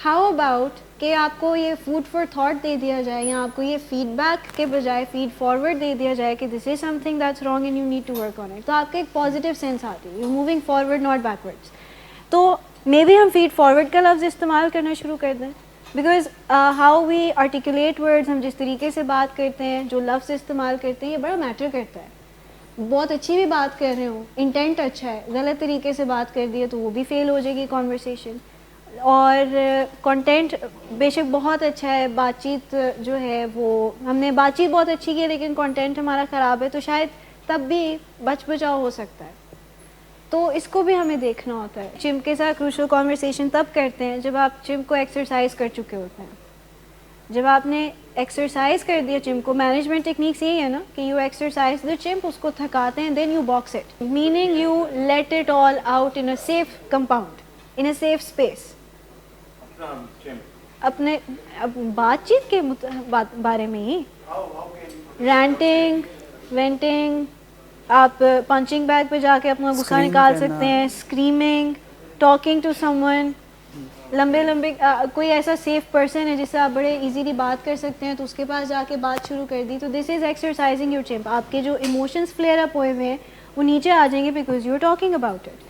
How about کہ آپ کو یہ فوڈ فار تھاٹ دے دیا جائے یا آپ کو یہ فیڈ بیک کے بجائے فیڈ فارورڈ دے دیا جائے کہ this is something that's wrong and you need to work on it. تو آپ کا ایک پازیٹیو سینس آتی ہے, you moving forward not backwards. تو مے بی ہم فیڈ فارورڈ کا لفظ استعمال کرنا شروع کر دیں, because how we articulate words, ہم جس طریقے سے بات کرتے ہیں, جو لفظ استعمال کرتے ہیں, یہ بڑا میٹر کرتا ہے. بہت اچھی بھی بات کر رہے ہوں, انٹینٹ اچھا ہے, غلط طریقے سے بات کر دی ہے تو وہ بھی فیل ہو جائے گی کانورسیشن. اور کنٹینٹ بے شک بہت اچھا ہے, بات چیت جو ہے وہ ہم نے بات چیت بہت اچھی کی ہے لیکن کنٹینٹ ہمارا خراب ہے, تو شاید تب بھی بچ بچاؤ ہو سکتا ہے. تو اس کو بھی ہمیں دیکھنا ہوتا ہے. چمپ کے ساتھ کروشل کانورسیشن تب کرتے ہیں جب آپ چمپ کو ایکسرسائز کر چکے ہوتے ہیں. جب آپ نے ایکسرسائز کر دیا چمپ کو, مینجمنٹ ٹیکنیکس یہی ہے نا کہ یو ایکسرسائز دا چمپ, اس کو تھکاتے ہیں, then you box it, meaning you let it all out in a safe compound, in a safe space. اپنے بات چیت کے بارے میں ہی رینٹنگ وینٹنگ, آپ پنچنگ بیگ پہ جا کے اپنا غصہ نکال سکتے ہیں, screaming, talking to someone, لمبے کوئی ایسا سیف پرسن ہے جس سے آپ بڑے ایزیلی بات کر سکتے ہیں تو اس کے پاس جا کے بات شروع کر دی, تو دس از ایکسرسائزنگ یور چمپ. آپ کے جو ایموشنس فلیئر اپ ہوئے ہوئے ہیں وہ نیچے آ جائیں گے because you are talking about it.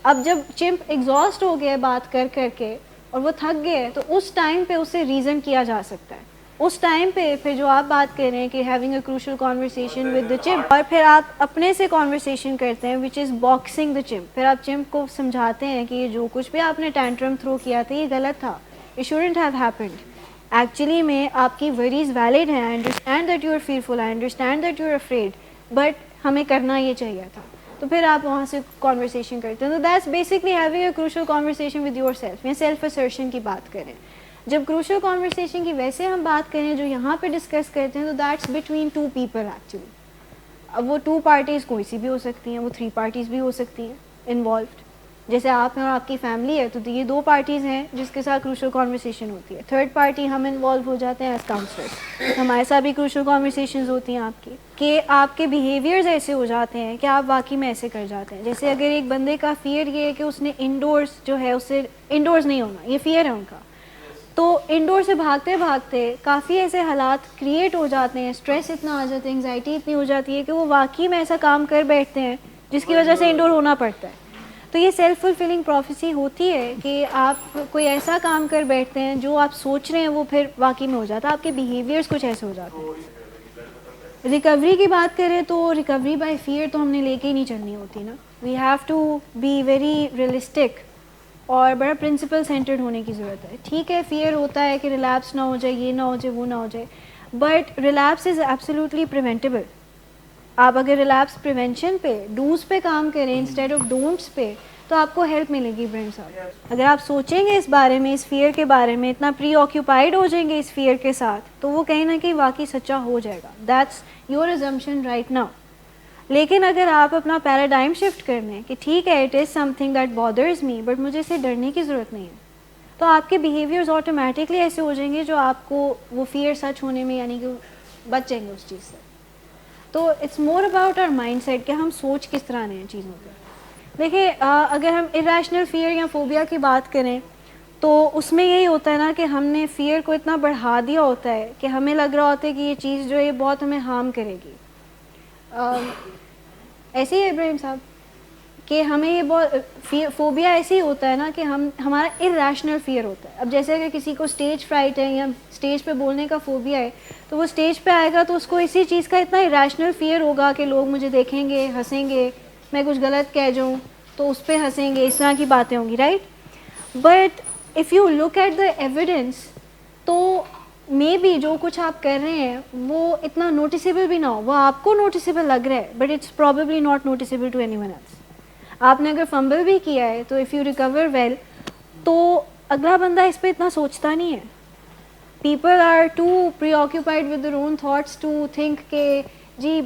اب جب چمپ ایگزاسٹ ہو گیا بات کر کر کے اور وہ تھک گئے تو اس ٹائم پہ اسے ریزن کیا جا سکتا ہے. اس ٹائم پہ پھر جو آپ بات کر رہے ہیں کہ having a crucial conversation with the champ, اور پھر آپ اپنے سے کانورسیشن کرتے ہیں وچ از باکسنگ دا چمپ. پھر آپ چمپ کو سمجھاتے ہیں کہ یہ جو کچھ بھی آپ نے ٹینٹرم تھرو کیا تھا یہ غلط تھا, it shouldn't have happened. Actually میں آپ کی وریز ویلڈ ہیں, I understand that you are fearful, I understand that you are afraid, but ہمیں کرنا یہ چاہیے تھا. تو پھر آپ وہاں سے کانورسیشن کرتے ہیں. تو that's basically having a crucial conversation with your self, یا سیلف اسرشن کی بات کریں. جب کروشل کانورسیشن کی ویسے ہم بات کریں جو یہاں پہ ڈسکس کرتے ہیں تو that's between two people actually. اب وہ ٹو پارٹیز کوئی سی بھی ہو سکتی ہیں, وہ تھری پارٹیز بھی ہو سکتی ہیں انوالوڈ. جیسے آپ ہیں اور آپ کی فیملی ہے تو یہ دو پارٹیز ہیں جس کے ساتھ کروشل کانورسیشن ہوتی ہے. تھرڈ پارٹی ہم انوالو ہو جاتے ہیں ایز کاؤنسلر, ہمارے ساتھ بھی کروشل کانورسیشنز ہوتی ہیں آپ کی, کہ آپ کے بیہیویئرز ایسے ہو جاتے ہیں کہ آپ واقعی میں ایسے کر جاتے ہیں. جیسے اگر ایک بندے کا فیئر یہ ہے کہ اس نے انڈورس جو ہے اس سے انڈورس نہیں ہونا, یہ فیئر ہے ان کا, تو انڈور سے بھاگتے بھاگتے کافی ایسے حالات کریٹ ہو جاتے ہیں, اسٹریس اتنا آ جاتا ہے, انگزائٹی اتنی ہو جاتی ہے کہ وہ واقعی میں ایسا کام کر بیٹھتے ہیں جس کی وجہ سے انڈور ہونا پڑتا ہے. تو یہ سیلف فلفلنگ پروفیسی ہوتی ہے کہ آپ کوئی ایسا کام کر بیٹھتے ہیں جو آپ سوچ رہے ہیں وہ پھر واقعی میں ہو جاتا ہے, آپ کے بیہیویئرس کچھ ایسے ہو جاتے ہیں. ریکوری کی بات کریں تو ریکوری بائی فیئر تو ہم نے لے کے ہی نہیں چلنی ہوتی نا. We have to be very realistic اور بڑا پرنسپل سینٹرڈ ہونے کی ضرورت ہے. ٹھیک ہے فیئر ہوتا ہے کہ ریلیپس نہ ہو جائے, یہ نہ ہو جائے, وہ نہ ہو جائے, but relapse is absolutely preventable. آپ اگر ریلیپس پریونشن پہ ڈوز پہ کام کریں انسٹیڈ آف ڈونٹس پہ تو آپ کو ہیلپ ملے گی برین صاحب. اگر آپ سوچیں گے اس بارے میں, اس فیئر کے بارے میں, اتنا پری آکیوپائڈ ہو جائیں گے اس فیئر کے ساتھ, تو وہ کہیں نہ کہیں واقعی سچا ہو جائے گا. That's your assumption right now. لیکن اگر آپ اپنا پیراڈائم شفٹ کر لیں کہ ٹھیک ہے it is some thing that bothers me but مجھے اس سے ڈرنے کی ضرورت نہیں ہے, تو آپ کے بیہیویئرز آٹومیٹکلی ایسے ہو جائیں گے جو آپ کو وہ فیئر سچ ہونے میں یعنی کہ بچ جائیں گے اس چیز سے. تو it's more about our mindset کہ ہم سوچ کس طرح رہے ہیں چیزوں پہ. دیکھیے اگر ہم irrational فیئر یا فوبیا کی بات کریں تو اس میں یہی ہوتا ہے نا کہ ہم نے فیئر کو اتنا بڑھا دیا ہوتا ہے کہ ہمیں لگ رہا ہوتا ہے کہ یہ چیز جو ہے بہت ہمیں ہارم کرے گی. ایسے ہی ہے ابراہیم صاحب کہ ہمیں یہ بہت فوبیا ایسے ہی ہوتا ہے نا کہ ہمارا irrational فیئر ہوتا ہے. اب جیسے اگر کسی کو اسٹیج فرائٹ ہے یا اسٹیج پہ بولنے کا فوبیا ہے تو وہ اسٹیج پہ آئے گا تو اس کو اسی چیز کا اتنا irrational فیئر ہوگا کہ لوگ مجھے دیکھیں گے, ہنسیں گے, میں کچھ غلط کہہ جاؤں تو اس پہ ہنسیں گے, اس طرح کی باتیں ہوں گی, right. But if you look at the evidence تو مے بی جو کچھ آپ کر رہے ہیں وہ اتنا نوٹیسیبل بھی نہ ہو, وہ آپ کو نوٹیسیبل لگ رہا ہے but it's probably not noticeable to anyone else. آپ نے اگر فمبل بھی کیا ہے تو اف یو ریکور ویل تو اگلا بندہ اس پہ اتنا سوچتا نہیں ہے. People are too preoccupied with their own thoughts to think کہ جی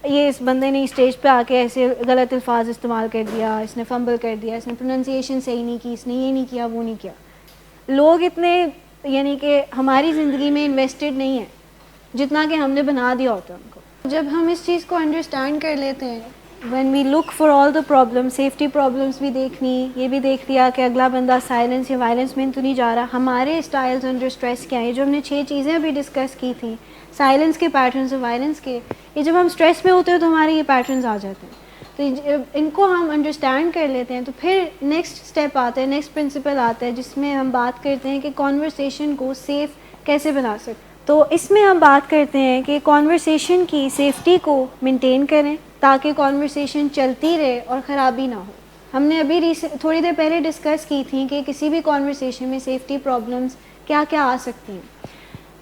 یہ اس بندے نے اسٹیج پہ آ کے ایسے غلط الفاظ استعمال کر دیا, اس نے فمبل کر دیا, اس نے پروننسیشن صحیح نہیں کی, اس نے یہ نہیں کیا, وہ نہیں کیا. لوگ اتنے یعنی کہ ہماری زندگی میں انویسٹڈ نہیں ہیں جتنا کہ ہم نے بنا دیا ہوتا ہے ان کو. جب ہم اس چیز کو انڈرسٹینڈ کر لیتے ہیں when we look for all the problems, safety problems بھی دیکھنی, یہ بھی دیکھ لیا کہ اگلا بندہ سائلنس یا وائلنس میں تو نہیں جا رہا, ہمارے اسٹائلز انڈر اسٹریس کیا ہیں, جو ہم نے 6 چیزیں ابھی ڈسکس کی تھیں سائلنس کے پیٹرنز اور وائلنس کے, یہ جب ہم اسٹریس میں ہوتے ہیں تو ہمارے یہ پیٹرنز آ جاتے ہیں. تو ان کو ہم انڈرسٹینڈ کر لیتے ہیں تو پھر نیکسٹ اسٹیپ آتا ہے, نیکسٹ پرنسپل آتا ہے جس میں ہم بات کرتے ہیں کہ کانورسیشن کو سیف کیسے بنا سکتے. تو اس میں ہم بات کرتے ہیں کہ کانورسیشن کی سیفٹی کو مینٹین کریں تاکہ کانورسیشن چلتی رہے اور خرابی نہ ہو. ہم نے ابھی تھوڑی دیر پہلے ڈسکس کی تھی کہ کسی بھی کانورسیشن میں سیفٹی پرابلمس کیا کیا آ سکتی ہیں.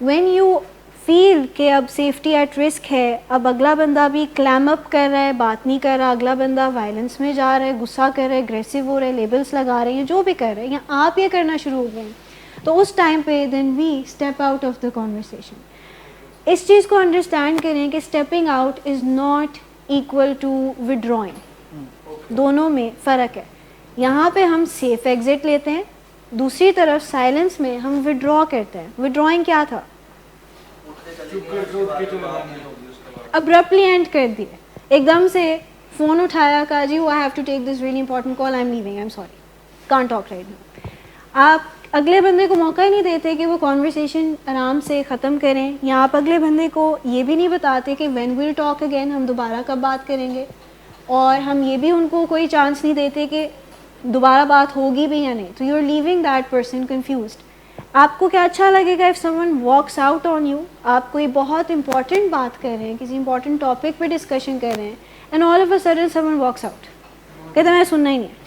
وین یو فیل کہ اب سیفٹی ایٹ رسک ہے, اب اگلا بندہ بھی کلیم اپ کر رہا ہے, بات نہیں کر رہا, اگلا بندہ وائلنس میں جا رہا ہے, غصہ کر رہا ہے, اگریسو ہو رہا ہے, لیبلس لگا رہے ہیں, جو بھی کر رہے ہیں, یا آپ یہ کرنا شروع ہو گئے ہیں, تو اس ٹائم پہ then we step out of the conversation. اس چیز کو انڈرسٹینڈ کریں کہ stepping out is not equal to withdrawing, دونوں میں فرق ہے. یہاں پہ ہم سیف ایگزٹ لیتے ہیں, دوسری طرف سائلنس میں ہم وڈرا کرتے ہیں. وڈرائنگ کیا تھا؟ ابرپٹلی اینڈ کر دیا, ایک دم سے فون اٹھایا, کہا جی I have to take this really important call, I'm leaving, I'm sorry, can't talk right now. آپ اگلے بندے کو موقع ہی نہیں دیتے کہ وہ کانورسیشن آرام سے ختم کریں, یا آپ اگلے بندے کو یہ بھی نہیں بتاتے کہ وین ویل ٹاک اگین, ہم دوبارہ کب بات کریں گے, اور ہم یہ بھی ان کو کوئی چانس نہیں دیتے کہ دوبارہ بات ہوگی بھی یا نہیں. تو you are leaving that person confused. آپ کو کیا اچھا لگے گا if someone walks out on you, آپ کوئی بہت امپورٹنٹ بات کر رہے ہیں, کسی امپورٹنٹ ٹاپک پہ ڈسکشن کر رہے ہیں, and all of a sudden some one walks out, کہتے ہیں میں سننا ہی نہیں ہے,